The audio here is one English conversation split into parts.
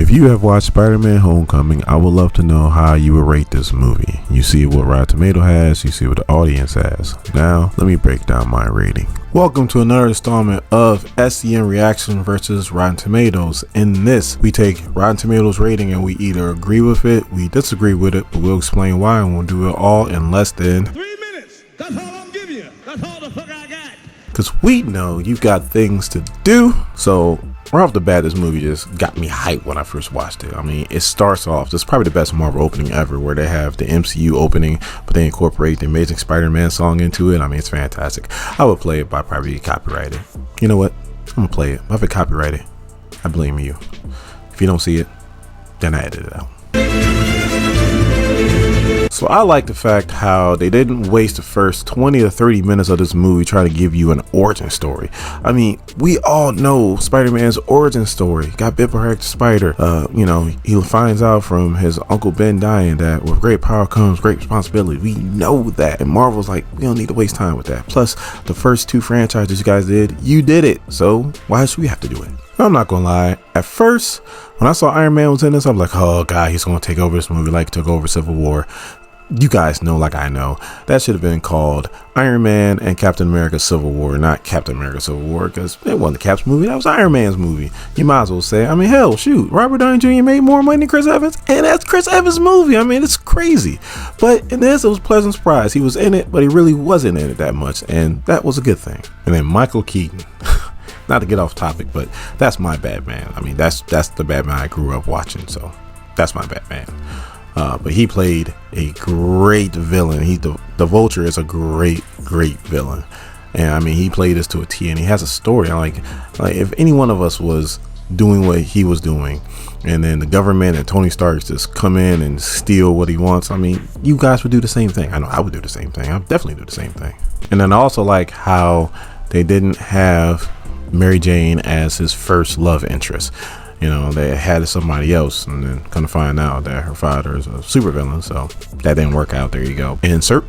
If you have watched Spider-Man Homecoming, I would love to know how you would rate this movie. You see what Rotten Tomato has, you see what the audience has. Now, let me break down my rating. Welcome to another installment of SEM Reaction versus Rotten Tomatoes. In this, we take Rotten Tomatoes rating and we either agree with it, we disagree with it, but we'll explain why, and we'll do it all in less than 3 minutes. That's all I'm giving you. That's all the fuck I got. Because we know you got things to do. So right off the bat, this movie just got me hyped when I first watched it. I mean, it starts off, this is probably the best Marvel opening ever, where they have the MCU opening, but they incorporate the Amazing Spider-Man song into it. I mean, it's fantastic. I would play it, but I'd probably copyright it. You know what? I'm gonna play it. If I copyright it, I blame you. If you don't see it, then I edit it out. So I like the fact how they didn't waste the first 20 to 30 minutes of this movie trying to give you an origin story. I mean, we all know Spider-Man's origin story. Got bit by a spider. He finds out from his Uncle Ben dying that with great power comes great responsibility. We know that. And Marvel's like, we don't need to waste time with that. Plus, the first two franchises you guys did, you did it. So why should we have to do it? I'm not gonna lie. At first, when I saw Iron Man was in this, I'm like, oh god, he's gonna take over this movie like he took over Civil War. You guys know, like I know, that should have been called Iron Man and Captain America Civil War, not Captain America Civil War, because it wasn't the Cap's movie, that was Iron Man's movie. You might as well say, I mean, hell, shoot, Robert Downey Jr. made more money than Chris Evans, and that's Chris Evans' movie. I mean, it's crazy. But in this, it was a pleasant surprise. He was in it, but he really wasn't in it that much, and that was a good thing. And then Michael Keaton. Not to get off topic, but that's my Batman. I mean, that's the Batman I grew up watching, so that's my Batman. But he played a great villain. The Vulture is a great villain, and I mean, he played this to a T, and he has a story. Like if any one of us was doing what he was doing, and then the government and Tony Stark just come in and steal what he wants, I mean, you guys would do the same thing. I know I would do the same thing. I would definitely do the same thing. And then I also like how they didn't have Mary Jane as his first love interest. You know, they had somebody else, and then come to find out that her father is a supervillain, so that didn't work out. There you go. Insert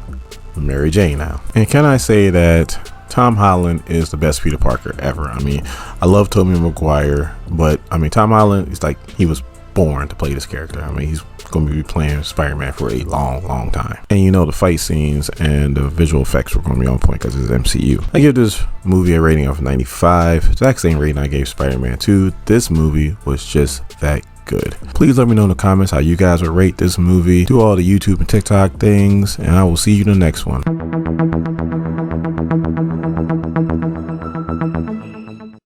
Mary Jane now. And can I say that Tom Holland is the best Peter Parker ever? I mean, I love Tobey Maguire, but I mean, Tom Holland is like, he was born to play this character. I mean, he's going to be playing Spider-Man for a long time. And you know, the fight scenes and the visual effects were going to be on point because it's MCU. I give this movie a rating of 95. Exact same rating I gave Spider-Man 2. This movie was just that good. Please let me know in the comments how you guys would rate this movie. Do all the YouTube and TikTok things, and I will see you in the next one.